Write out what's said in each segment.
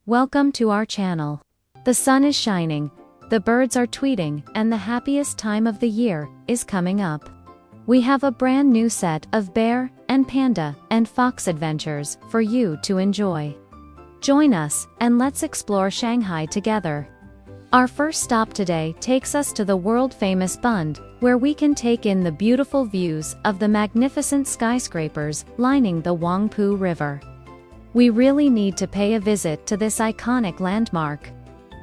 Welcome to our channel. The sun is shining, the birds are tweeting, and the happiest time of the year is coming up. We have a brand new set of bear and panda and fox adventures for you to enjoy. Join us and let's explore Shanghai together. Our first stop today takes us to the world-famous Bund, where we can take in the beautiful views of the magnificent skyscrapers lining the Huangpu River. We really need to pay a visit to this iconic landmark.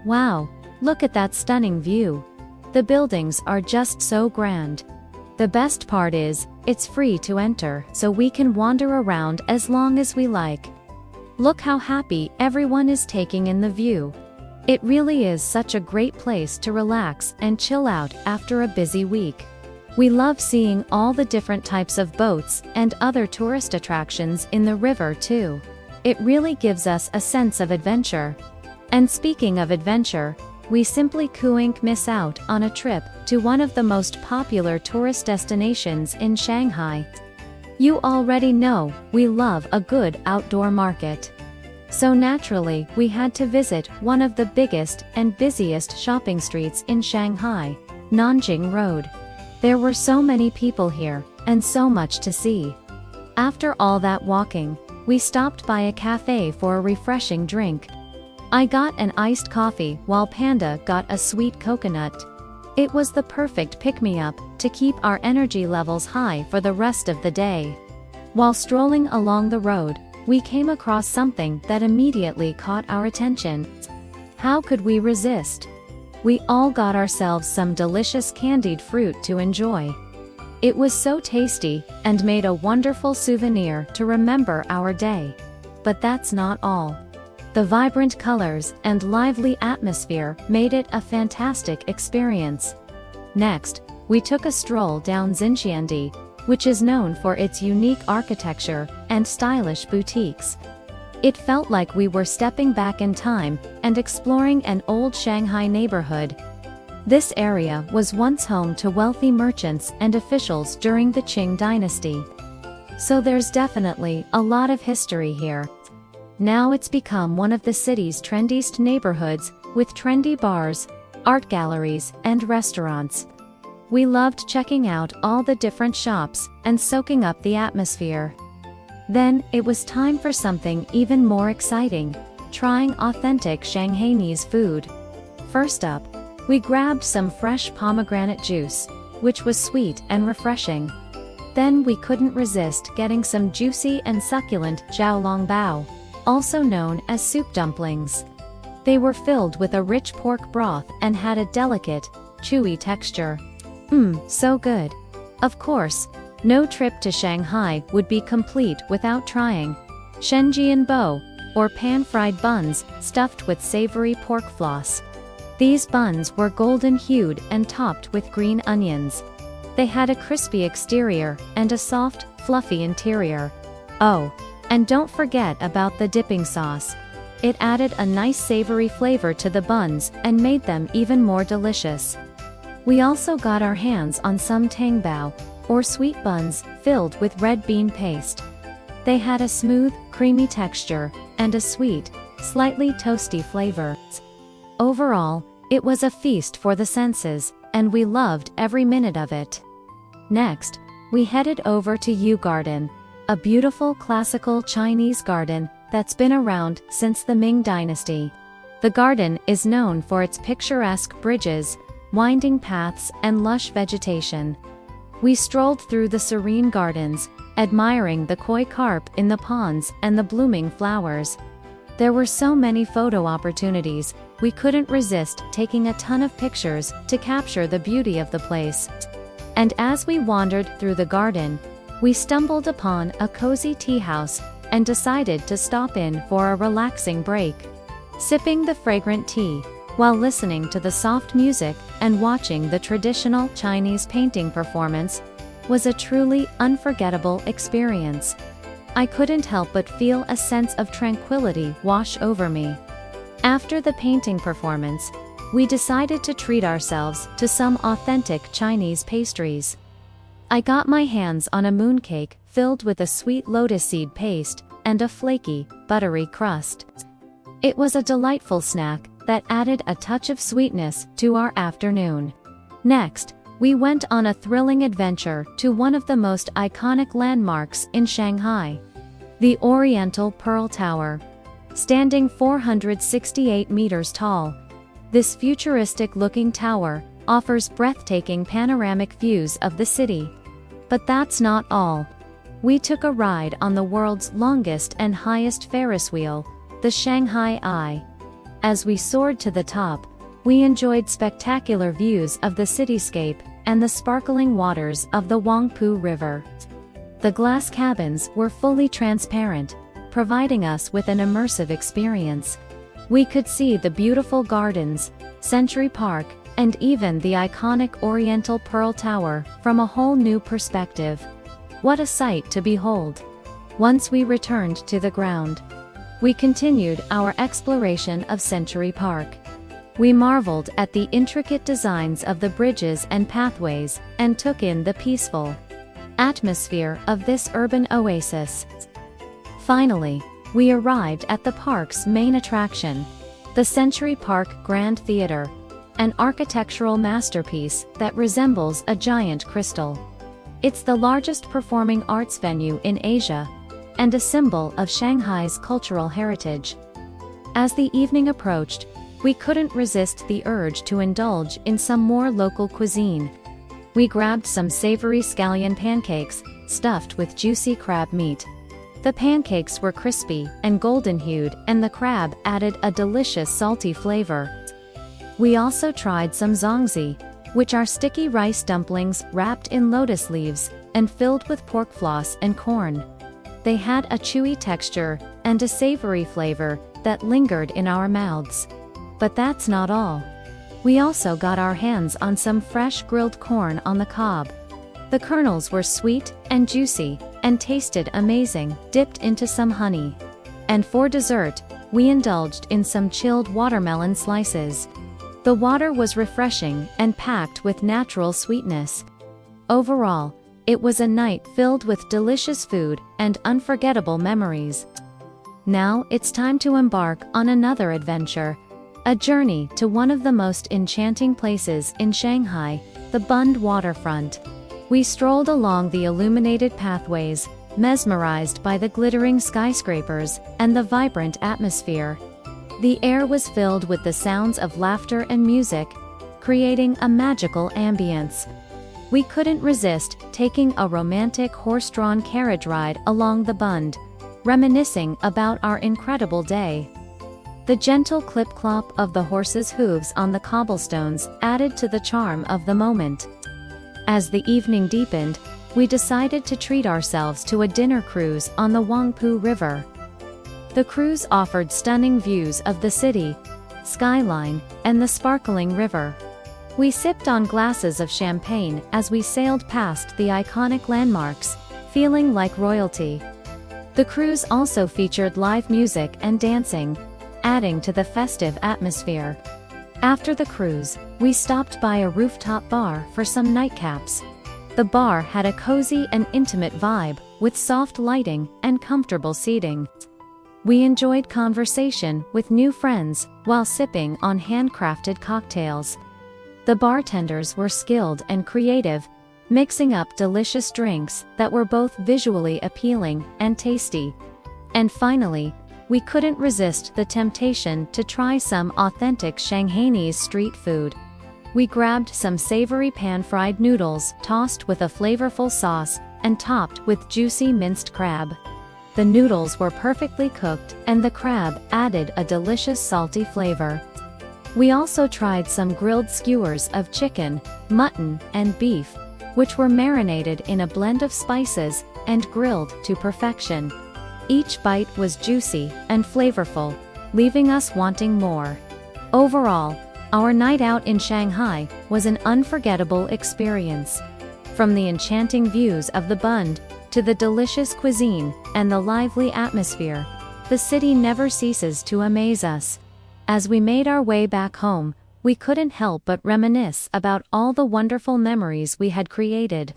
Wow, look at that stunning view. The buildings are just so grand. The best part is, it's free to enter, so we can wander around as long as we like. Look how happy everyone is taking in the view. It really is such a great place to relax and chill out after a busy week. We love seeing all the different types of boats and other tourist attractions in the river too. It really gives us a sense of adventure. And speaking of adventure, we simply couldn't miss out on a trip to one of the most popular tourist destinations in Shanghai. You already know, we love a good outdoor market. So naturally, we had to visit one of the biggest and busiest shopping streets in Shanghai, Nanjing Road. There were so many people here, and so much to see. After all that walking, we stopped by a cafe for a refreshing drink. I got an iced coffee while Panda got a sweet coconut. It was the perfect pick-me-up to keep our energy levels high for the rest of the day. While strolling along the road, we came across something that immediately caught our attention. How could we resist? We all got ourselves some delicious candied fruit to enjoy. It was so tasty, and made a wonderful souvenir to remember our day. But that's not all. The vibrant colors and lively atmosphere made it a fantastic experience. Next, we took a stroll down Xinxiandi, which is known for its unique architecture and stylish boutiques. It felt like we were stepping back in time and exploring an old Shanghai neighborhood. This area was once home to wealthy merchants and officials during the Qing dynasty. So there's definitely a lot of history here. Now it's become one of the city's trendiest neighborhoods, with trendy bars, art galleries, and restaurants. We loved checking out all the different shops and soaking up the atmosphere. Then, it was time for something even more exciting, trying authentic Shanghainese food. First up, we grabbed some fresh pomegranate juice, which was sweet and refreshing. Then we couldn't resist getting some juicy and succulent xiaolongbao, also known as soup dumplings. They were filled with a rich pork broth and had a delicate, chewy texture. So good. Of course, no trip to Shanghai would be complete without trying Shenzhianbo, or pan-fried buns stuffed with savory pork floss. These buns were golden-hued and topped with green onions. They had a crispy exterior and a soft, fluffy interior. Oh, and don't forget about the dipping sauce. It added a nice savory flavor to the buns and made them even more delicious. We also got our hands on some tangbao, or sweet buns, filled with red bean paste. They had a smooth, creamy texture, and a sweet, slightly toasty flavor. Overall, it was a feast for the senses, and we loved every minute of it. Next, we headed over to Yu Garden, a beautiful classical Chinese garden that's been around since the Ming Dynasty. The garden is known for its picturesque bridges, winding paths, and lush vegetation. We strolled through the serene gardens, admiring the koi carp in the ponds and the blooming flowers. There were so many photo opportunities, we couldn't resist taking a ton of pictures to capture the beauty of the place. And as we wandered through the garden, we stumbled upon a cozy tea house and decided to stop in for a relaxing break. Sipping the fragrant tea, while listening to the soft music and watching the traditional Chinese painting performance, was a truly unforgettable experience. I couldn't help but feel a sense of tranquility wash over me. After the painting performance, we decided to treat ourselves to some authentic Chinese pastries. I got my hands on a mooncake filled with a sweet lotus seed paste and a flaky, buttery crust. It was a delightful snack that added a touch of sweetness to our afternoon. Next, we went on a thrilling adventure to one of the most iconic landmarks in Shanghai, the Oriental Pearl Tower. Standing 468 meters tall, this futuristic-looking tower offers breathtaking panoramic views of the city. But that's not all. We took a ride on the world's longest and highest Ferris wheel, the Shanghai Eye. As we soared to the top, we enjoyed spectacular views of the cityscape and the sparkling waters of the Huangpu River. The glass cabins were fully transparent, providing us with an immersive experience. We could see the beautiful gardens, Century Park, and even the iconic Oriental Pearl Tower from a whole new perspective. What a sight to behold! Once we returned to the ground, we continued our exploration of Century Park. We marveled at the intricate designs of the bridges and pathways, and took in the peaceful atmosphere of this urban oasis. Finally, we arrived at the park's main attraction, the Century Park Grand Theater, an architectural masterpiece that resembles a giant crystal. It's the largest performing arts venue in Asia, and a symbol of Shanghai's cultural heritage. As the evening approached, we couldn't resist the urge to indulge in some more local cuisine. We grabbed some savory scallion pancakes, stuffed with juicy crab meat. The pancakes were crispy and golden-hued, and the crab added a delicious salty flavor. We also tried some zongzi, which are sticky rice dumplings wrapped in lotus leaves and filled with pork floss and corn. They had a chewy texture and a savory flavor that lingered in our mouths. But that's not all. We also got our hands on some fresh grilled corn on the cob. The kernels were sweet and juicy and tasted amazing, dipped into some honey. And for dessert, we indulged in some chilled watermelon slices. The water was refreshing and packed with natural sweetness. Overall, it was a night filled with delicious food and unforgettable memories. Now it's time to embark on another adventure, a journey to one of the most enchanting places in Shanghai, the Bund waterfront. We strolled along the illuminated pathways, mesmerized by the glittering skyscrapers and the vibrant atmosphere. The air was filled with the sounds of laughter and music, creating a magical ambience. We couldn't resist taking a romantic horse-drawn carriage ride along the Bund, reminiscing about our incredible day. The gentle clip-clop of the horses' hooves on the cobblestones added to the charm of the moment. As the evening deepened, we decided to treat ourselves to a dinner cruise on the Huangpu River. The cruise offered stunning views of the city, skyline, and the sparkling river. We sipped on glasses of champagne as we sailed past the iconic landmarks, feeling like royalty. The cruise also featured live music and dancing, adding to the festive atmosphere. After the cruise, we stopped by a rooftop bar for some nightcaps. The bar had a cozy and intimate vibe, with soft lighting and comfortable seating. We enjoyed conversation with new friends while sipping on handcrafted cocktails. The bartenders were skilled and creative, mixing up delicious drinks that were both visually appealing and tasty. And finally, we couldn't resist the temptation to try some authentic Shanghainese street food. We grabbed some savory pan-fried noodles tossed with a flavorful sauce and topped with juicy minced crab. The noodles were perfectly cooked and the crab added a delicious salty flavor. We also tried some grilled skewers of chicken, mutton, and beef, which were marinated in a blend of spices and grilled to perfection. Each bite was juicy and flavorful, leaving us wanting more. Overall, our night out in Shanghai was an unforgettable experience. From the enchanting views of the Bund, to the delicious cuisine and the lively atmosphere, the city never ceases to amaze us. As we made our way back home, we couldn't help but reminisce about all the wonderful memories we had created.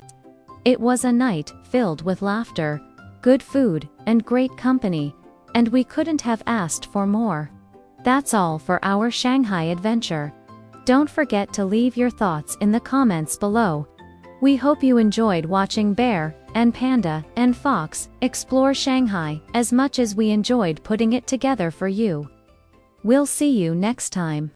It was a night filled with laughter, good food, and great company, and we couldn't have asked for more. That's all for our Shanghai adventure. Don't forget to leave your thoughts in the comments below. We hope you enjoyed watching Bear, and Panda, and Fox explore Shanghai as much as we enjoyed putting it together for you. We'll see you next time.